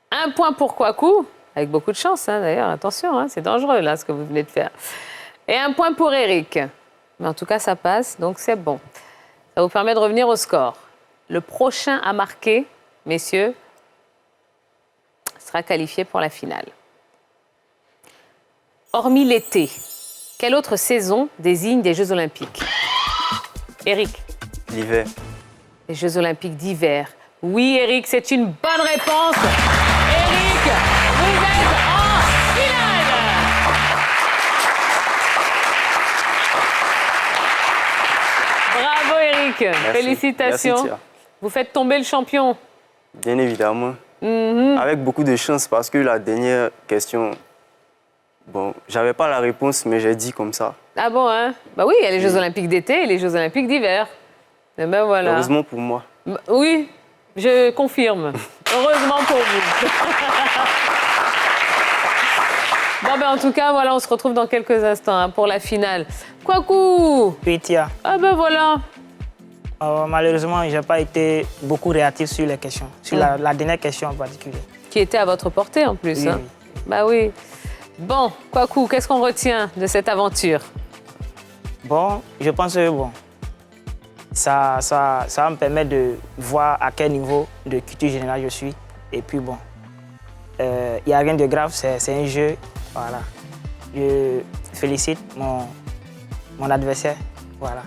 S1: Un point pour Kwaku, avec beaucoup de chance, hein, d'ailleurs. Attention, hein, c'est dangereux, là, ce que vous venez de faire. Et 1 point pour Eric. Mais en tout cas, ça passe, donc c'est bon. Ça vous permet de revenir au score. Le prochain à marquer, messieurs, sera qualifié pour la finale. Hormis l'été, quelle autre saison désigne des Jeux Olympiques? Eric.
S9: L'hiver.
S1: Les Jeux Olympiques d'hiver. Oui, Eric, c'est une bonne réponse. Eric, vous êtes en finale. Bravo, Eric.
S9: Merci.
S1: Félicitations.
S9: Merci, Tia.
S1: Vous faites tomber le champion.
S9: Bien évidemment. Avec beaucoup de chance parce que la dernière question, bon, j'avais pas la réponse, mais j'ai dit comme ça.
S1: Ah bon, hein? Bah oui, il y a les Jeux Olympiques d'été et les Jeux Olympiques d'hiver. Et ben voilà.
S9: Heureusement pour moi.
S1: Oui, je confirme. Heureusement pour vous. Bon, ben en tout cas, voilà, on se retrouve dans quelques instants hein, pour la finale. Kwaku!
S6: Oui, Tia.
S1: Ah ben voilà.
S6: Malheureusement, je n'ai pas été beaucoup réactif sur les questions, sur la dernière question en particulier.
S1: Qui était à votre portée en plus.
S6: Oui,
S1: hein.
S6: oui.
S1: Bah oui. Bon, Kwaku, qu'est-ce qu'on retient de cette aventure?
S6: Bon, je pense que bon, ça va me permettre de voir à quel niveau de culture générale je suis. Et puis bon, il n'y a rien de grave, c'est un jeu. Voilà. Je félicite mon adversaire. Voilà.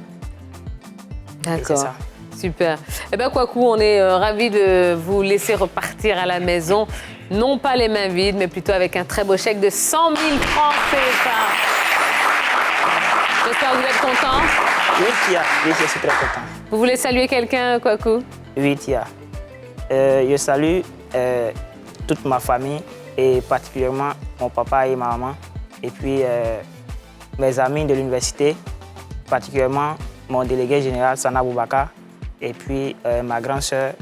S1: D'accord.
S6: ça.
S1: Super. Eh bien, Kwaku, on est ravis de vous laisser repartir à la maison. Non pas les mains vides, mais plutôt avec un très beau chèque de 100 000 francs CFA. J'espère que vous êtes content.
S6: Oui, Tia. Oui, je suis très content.
S1: Vous voulez saluer quelqu'un, Kwaku?
S6: Oui, Tia. Je salue toute ma famille et particulièrement mon papa et ma maman. Et puis mes amis de l'université, particulièrement mon délégué général Sana Boubaka. Et puis ma grande sœur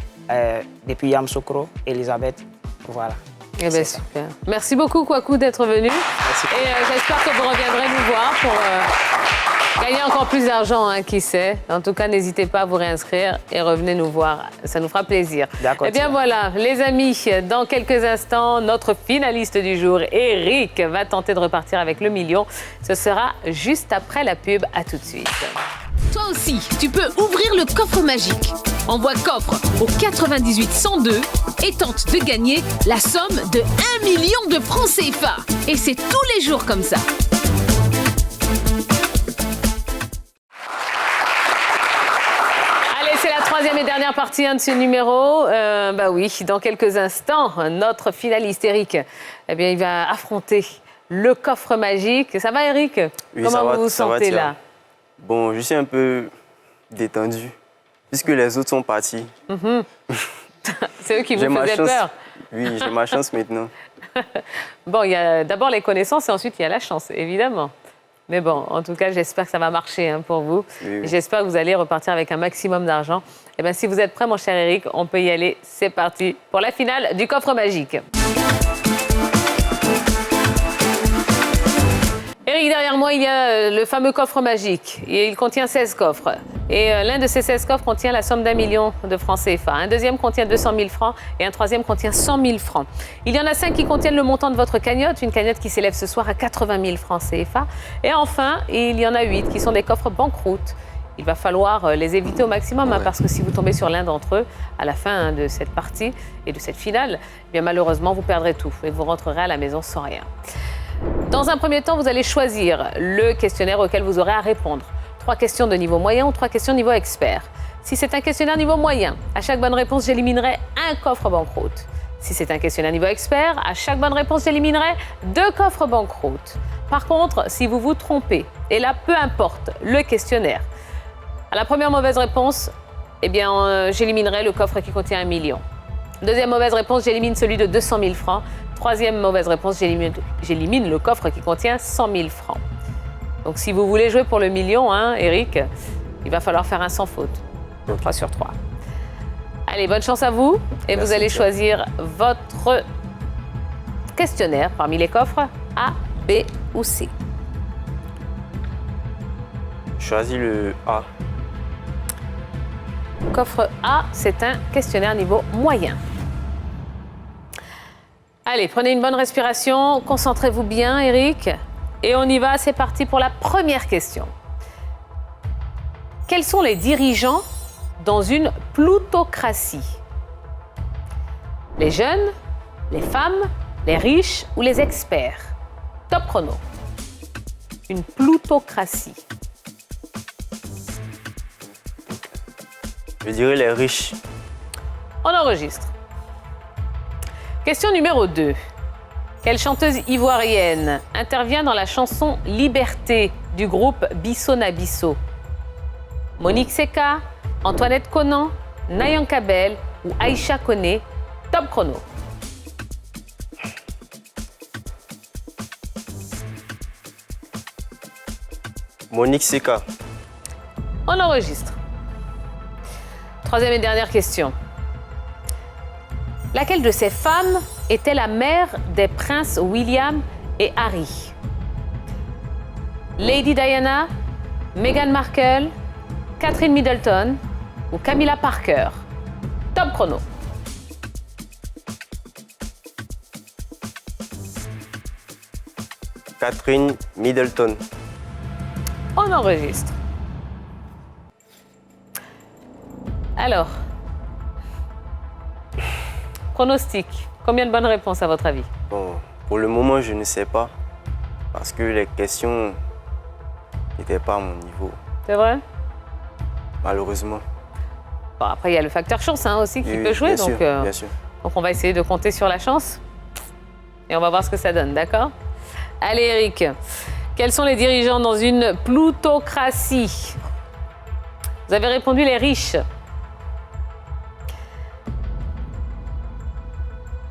S6: depuis Yamoussoukro, Elisabeth. Voilà.
S1: Eh bien, super. Merci beaucoup, Kwaku, d'être venu.
S6: Merci.
S1: Et j'espère que vous reviendrez nous voir pour gagner encore plus d'argent, hein, qui sait. En tout cas, n'hésitez pas à vous réinscrire et revenez nous voir. Ça nous fera plaisir.
S6: D'accord.
S1: Eh bien, voilà, les amis, dans quelques instants, notre finaliste du jour, Eric, va tenter de repartir avec le million. Ce sera juste après la pub. À tout de suite.
S8: Toi aussi, tu peux ouvrir le coffre magique. Envoie coffre au 98 102 et tente de gagner la somme de 1 million de francs CFA. Et c'est tous les jours comme ça.
S1: Allez, c'est la troisième et dernière partie de ce numéro. Bah oui, dans quelques instants, notre finaliste, Eric, eh bien, il va affronter le coffre magique. Ça va, Eric?
S9: Oui,
S1: Comment
S9: ça va,
S1: vous vous
S9: ça va,
S1: sentez
S9: Tia.
S1: là?
S9: Bon, je suis un peu détendu, puisque les autres sont partis.
S1: C'est eux qui vous
S9: J'ai ma
S1: faisaient
S9: chance.
S1: peur.
S9: Oui, j'ai ma chance maintenant.
S1: Bon, il y a d'abord les connaissances et ensuite il y a la chance, évidemment. Mais bon, en tout cas, j'espère que ça va marcher hein, pour vous.
S9: Oui, oui.
S1: J'espère que vous allez repartir avec un maximum d'argent. Et bien, si vous êtes prêt, mon cher Eric, on peut y aller. C'est parti pour la finale du coffre magique. Eric, derrière moi, il y a le fameux coffre magique. Et il contient 16 coffres. Et l'un de ces 16 coffres contient la somme d'1 million de francs CFA. Un deuxième contient 200 000 francs et un troisième contient 100 000 francs. Il y en a 5 qui contiennent le montant de votre cagnotte, une cagnotte qui s'élève ce soir à 80 000 francs CFA. Et enfin, il y en a 8 qui sont des coffres banqueroute. Il va falloir les éviter au maximum, hein, parce que si vous tombez sur l'un d'entre eux, à la fin de cette partie et de cette finale, eh bien malheureusement, vous perdrez tout et vous rentrerez à la maison sans rien. Dans un premier temps, vous allez choisir le questionnaire auquel vous aurez à répondre. 3 questions de niveau moyen ou 3 questions de niveau expert. Si c'est un questionnaire niveau moyen, à chaque bonne réponse, j'éliminerai un coffre banqueroute. Si c'est un questionnaire niveau expert, à chaque bonne réponse, j'éliminerai 2 coffres banqueroute. Par contre, si vous vous trompez, et là, peu importe le questionnaire, à la première mauvaise réponse, eh bien, j'éliminerai le coffre qui contient 1 million. Deuxième mauvaise réponse, j'élimine celui de 200 000 francs. Troisième mauvaise réponse, j'élimine le coffre qui contient 100 000 francs. Donc si vous voulez jouer pour le million, hein, Eric, il va falloir faire un sans faute. 3 sur 3. Allez, bonne chance à vous. Et
S9: Merci,
S1: vous allez
S9: Pierre.
S1: choisir votre questionnaire parmi les coffres A, B ou C.
S9: Je choisis le A.
S1: Coffre A, c'est un questionnaire niveau moyen. Allez, prenez une bonne respiration, concentrez-vous bien, Eric. Et on y va, c'est parti pour la première question. Quels sont les dirigeants dans une plutocratie? Les jeunes, les femmes, les riches ou les experts? Top chrono. Une plutocratie.
S9: Je dirais les riches.
S1: On enregistre. Question numéro 2. Quelle chanteuse ivoirienne intervient dans la chanson Liberté du groupe Bisso na Bisso? Monique Seka, Antoinette Conan, Nayan Kabel ou Aïcha Koné? Top chrono.
S9: Monique Seka.
S1: On enregistre. Troisième et dernière question. Laquelle de ces femmes était la mère des princes William et Harry? Lady Diana, Meghan Markle, Catherine Middleton ou Camilla Parker? Top chrono.
S9: Catherine Middleton.
S1: On enregistre. Alors, pronostic. Combien de bonnes réponses à votre avis?
S9: Bon, pour le moment, je ne sais pas. Parce que les questions n'étaient pas à mon niveau,
S1: C'est vrai?
S9: malheureusement.
S1: Bon, après, il y a le facteur chance hein, aussi qui
S9: Oui,
S1: peut jouer.
S9: bien
S1: Donc,
S9: sûr, bien sûr.
S1: donc, on va essayer de compter sur la chance. Et on va voir ce que ça donne, d'accord? Allez, Eric. Quels sont les dirigeants dans une plutocratie? Vous avez répondu les riches.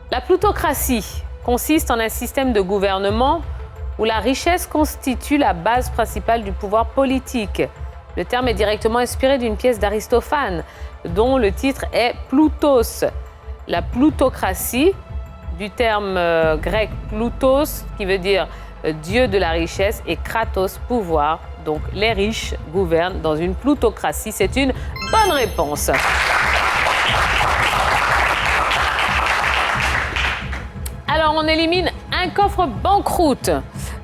S1: La plutocratie consiste en un système de gouvernement où la richesse constitue la base principale du pouvoir politique. Le terme est directement inspiré d'une pièce d'Aristophane, dont le titre est Ploutos. La plutocratie, du terme grec ploutos, qui veut dire Dieu de la richesse, et kratos, pouvoir. Donc les riches gouvernent dans une plutocratie. C'est une bonne réponse. Alors on élimine un coffre banqueroute.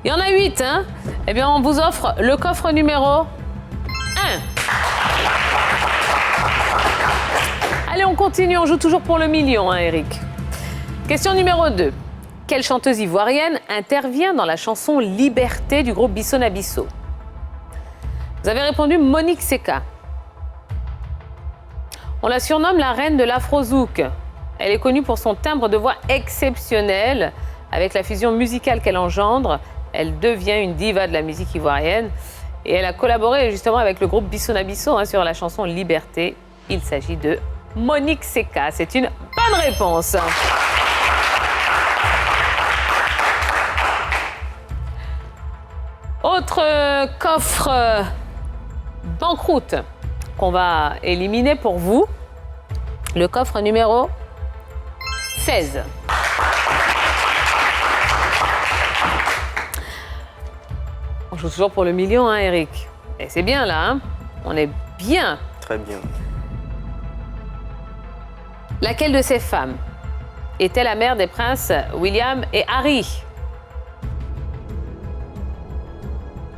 S1: Il y en a 8, hein? Eh bien on vous offre le coffre numéro 1. Allez, on continue, on joue toujours pour le million, hein, Eric. Question numéro 2. Quelle chanteuse ivoirienne intervient dans la chanson Liberté du groupe Bisso na Bisso? Vous avez répondu Monique Seka. On la surnomme la reine de l'afro-zouk. Elle est connue pour son timbre de voix exceptionnel. Avec la fusion musicale qu'elle engendre, elle devient une diva de la musique ivoirienne. Et elle a collaboré justement avec le groupe Bisso na Bisso hein, sur la chanson Liberté. Il s'agit de Monique Seka. C'est une bonne réponse. Autre coffre banqueroute qu'on va éliminer pour vous. Le coffre numéro 16. On joue toujours pour le million, hein, Eric. Et c'est bien là, hein. On est bien.
S9: Très bien.
S1: Laquelle de ces femmes était la mère des princes William et Harry?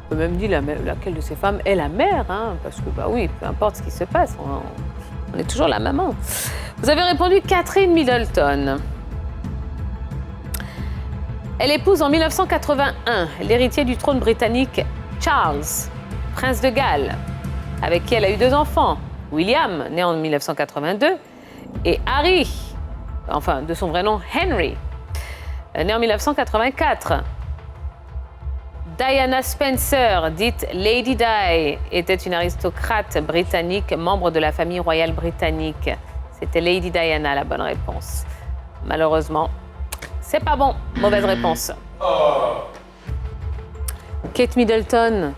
S1: On peut même dire laquelle de ces femmes est la mère, hein, parce que, bah oui, peu importe ce qui se passe, on est toujours la maman. Vous avez répondu Catherine Middleton. Elle épouse en 1981 l'héritier du trône britannique Charles, prince de Galles, avec qui elle a eu 2 enfants. William, né en 1982, et Harry, enfin de son vrai nom Henry, né en 1984. Diana Spencer, dite Lady Di, était une aristocrate britannique, membre de la famille royale britannique. C'était Lady Diana, la bonne réponse. Malheureusement, c'est pas bon. Mauvaise réponse. Kate Middleton,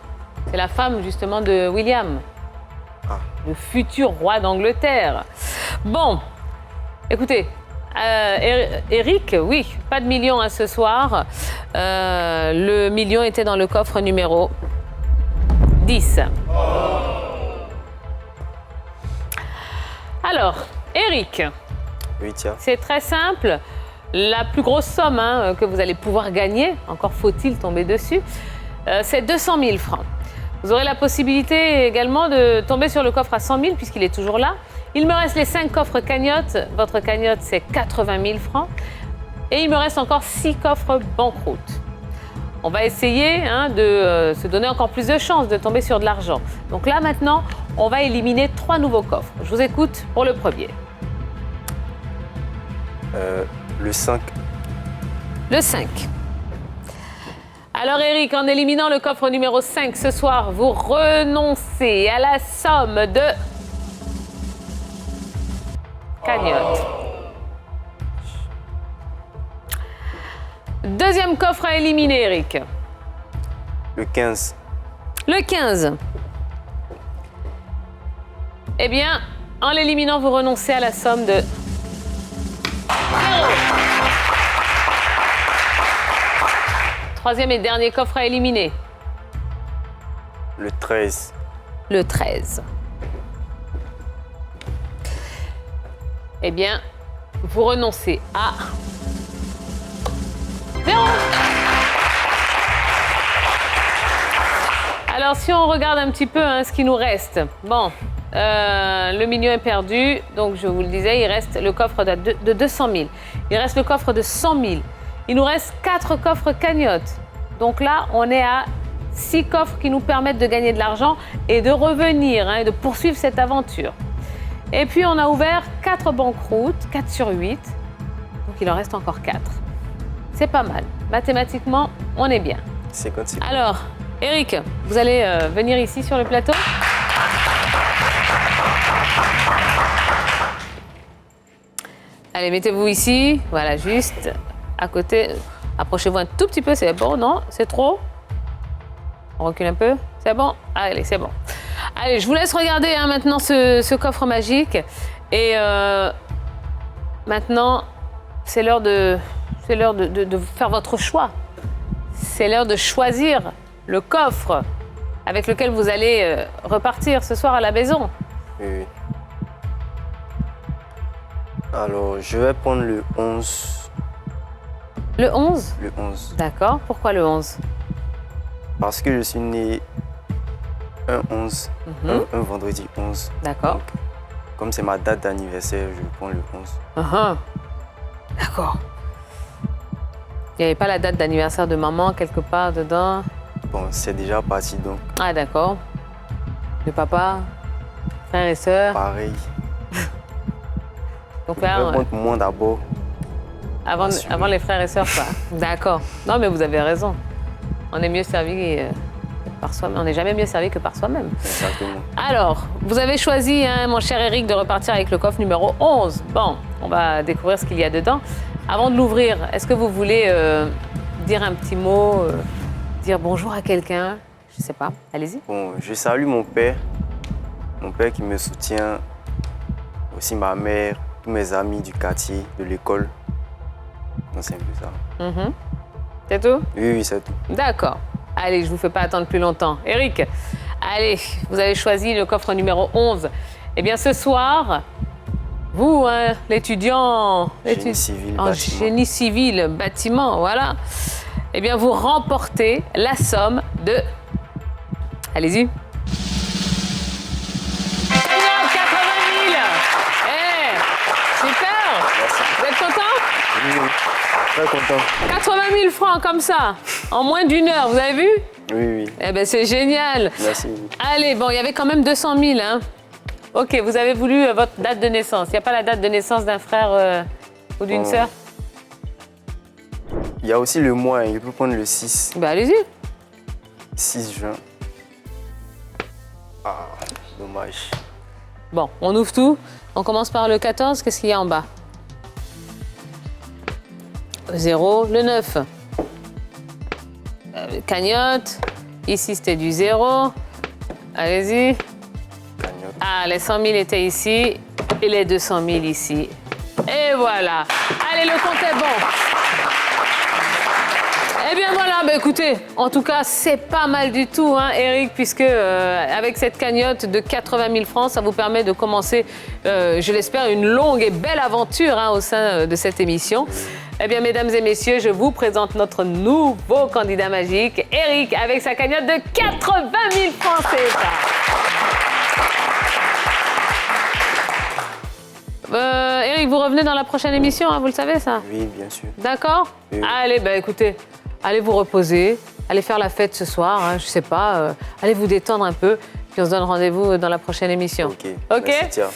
S1: c'est la femme justement de William, le futur roi d'Angleterre. Bon, écoutez, Eric, oui, pas de million hein, ce soir. Le million était dans le coffre numéro 10. Alors, Eric,
S9: Oui, tiens.
S1: c'est très simple. La plus grosse somme hein, que vous allez pouvoir gagner, encore faut-il tomber dessus, c'est 200 000 francs. Vous aurez la possibilité également de tomber sur le coffre à 100 000 puisqu'il est toujours là. Il me reste les 5 coffres cagnotte. Votre cagnotte, c'est 80 000 francs. Et il me reste encore 6 coffres banqueroute. On va essayer hein, de se donner encore plus de chances de tomber sur de l'argent. Donc là, maintenant, on va éliminer 3 nouveaux coffres. Je vous écoute pour le premier.
S9: Le 5.
S1: Le 5. Alors Eric, en éliminant le coffre numéro 5 ce soir, vous renoncez à la somme de cagnotte. Deuxième coffre à éliminer, Eric.
S9: Le 15.
S1: Le 15. Eh bien, en l'éliminant, vous renoncez à la somme de 0. Troisième et dernier coffre à éliminer.
S9: Le 13.
S1: Le 13. Eh bien, vous renoncez à 0. Alors, si on regarde un petit peu hein, ce qui nous reste. Bon, le million est perdu. Donc, je vous le disais, il reste le coffre de 200 000. Il reste le coffre de 100 000. Il nous reste 4 coffres cagnotte. Donc là, on est à 6 coffres qui nous permettent de gagner de l'argent et de revenir hein, et de poursuivre cette aventure. Et puis, on a ouvert 4 banqueroutes, 4 sur 8. Donc, il en reste encore 4. C'est pas mal. Mathématiquement, on est bien.
S9: 50.
S1: Alors, Eric, vous allez venir ici sur le plateau. Allez, mettez-vous ici. Voilà, juste à côté. Approchez-vous un tout petit peu, c'est bon, non? C'est trop? On recule un peu? C'est bon? Allez, c'est bon. Allez, je vous laisse regarder hein, maintenant ce coffre magique. Et maintenant, c'est l'heure de faire votre choix. C'est l'heure de choisir le coffre avec lequel vous allez repartir ce soir à la maison.
S9: Oui. Alors, je vais prendre le 11.
S1: Le 11?
S9: Le 11.
S1: D'accord. Pourquoi le 11?
S9: Parce que je suis né un 11, un vendredi 11.
S1: D'accord.
S9: Donc, comme c'est ma date d'anniversaire, je prends le 11.
S1: D'accord. Il n'y avait pas la date d'anniversaire de maman quelque part dedans?
S9: Bon, c'est déjà parti donc.
S1: Ah, d'accord. De papa, frères et sœurs?
S9: Pareil.
S1: Ton
S9: Je
S1: père,
S9: vais prendre moi d'abord.
S1: avant les frères et sœurs, quoi. D'accord. Non, mais vous avez raison. On est mieux servi par soi-même. On n'est jamais mieux servi que par soi-même.
S9: Exactement.
S1: Alors, vous avez choisi, hein, mon cher Eric, de repartir avec le coffre numéro 11. Bon, on va découvrir ce qu'il y a dedans. Avant de l'ouvrir, est-ce que vous voulez dire un petit mot, dire bonjour à quelqu'un? Je ne sais pas, allez-y.
S9: Bon, je salue mon père qui me soutient, aussi ma mère, tous mes amis du quartier, de l'école. Donc, c'est un peu ça.
S1: C'est tout?
S9: Oui, c'est tout.
S1: D'accord. Allez, je ne vous fais pas attendre plus longtemps. Eric, allez, vous avez choisi le coffre numéro 11. Eh bien, ce soir, vous, hein, l'étudiant
S9: Génie civil,
S1: en
S9: bâtiment.
S1: génie civil, bâtiment, voilà. Eh bien, vous remportez la somme de... Allez-y. 80 000. Super.
S9: Merci.
S1: Vous êtes content?
S9: Oui, très content.
S1: 80 000 francs comme ça, en moins d'une heure, vous avez vu?
S9: Oui.
S1: Eh bien, c'est génial.
S9: Merci.
S1: Allez, bon, il y avait quand même 200 000, hein. Ok, vous avez voulu votre date de naissance. Il n'y a pas la date de naissance d'un frère ou d'une sœur?
S9: Il y a aussi le mois, je peux prendre le 6.
S1: Ben, allez-y.
S9: 6 juin. Ah, dommage.
S1: Bon, on ouvre tout. On commence par le 14. Qu'est-ce qu'il y a en bas? 0, le 9. Cagnotte. Ici, c'était du 0. Allez-y.
S9: Cagnotte.
S1: Ah, les 100 000 étaient ici et les 200 000 ici. Et voilà. Allez, le compte est bon. Eh bien voilà, bah écoutez, en tout cas, c'est pas mal du tout, hein, Eric, puisque avec cette cagnotte de 80 000 francs, ça vous permet de commencer, je l'espère, une longue et belle aventure, hein, au sein de cette émission. Eh bien, mesdames et messieurs, je vous présente notre nouveau candidat magique, Eric, avec sa cagnotte de 80 000 francs CFA. Eric, vous revenez dans la prochaine émission, hein, vous le savez ça?
S9: Oui, bien sûr.
S1: D'accord?
S9: Oui.
S1: Allez, bah écoutez, allez vous reposer, allez faire la fête ce soir, hein, je sais pas, allez vous détendre un peu, puis on se donne rendez-vous dans la prochaine émission.
S9: Ok. Merci, tiens.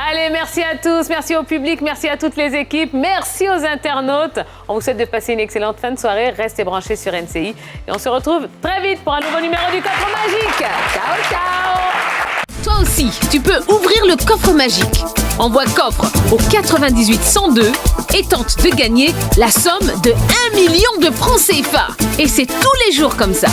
S1: Allez, merci à tous, merci au public, merci à toutes les équipes, merci aux internautes. On vous souhaite de passer une excellente fin de soirée, restez branchés sur NCI et on se retrouve très vite pour un nouveau numéro du Coffre Magique. Ciao, ciao!
S8: Toi aussi, tu peux ouvrir le coffre magique. Envoie coffre au 98 102 et tente de gagner la somme de 1 million de francs CFA. Et c'est tous les jours comme ça.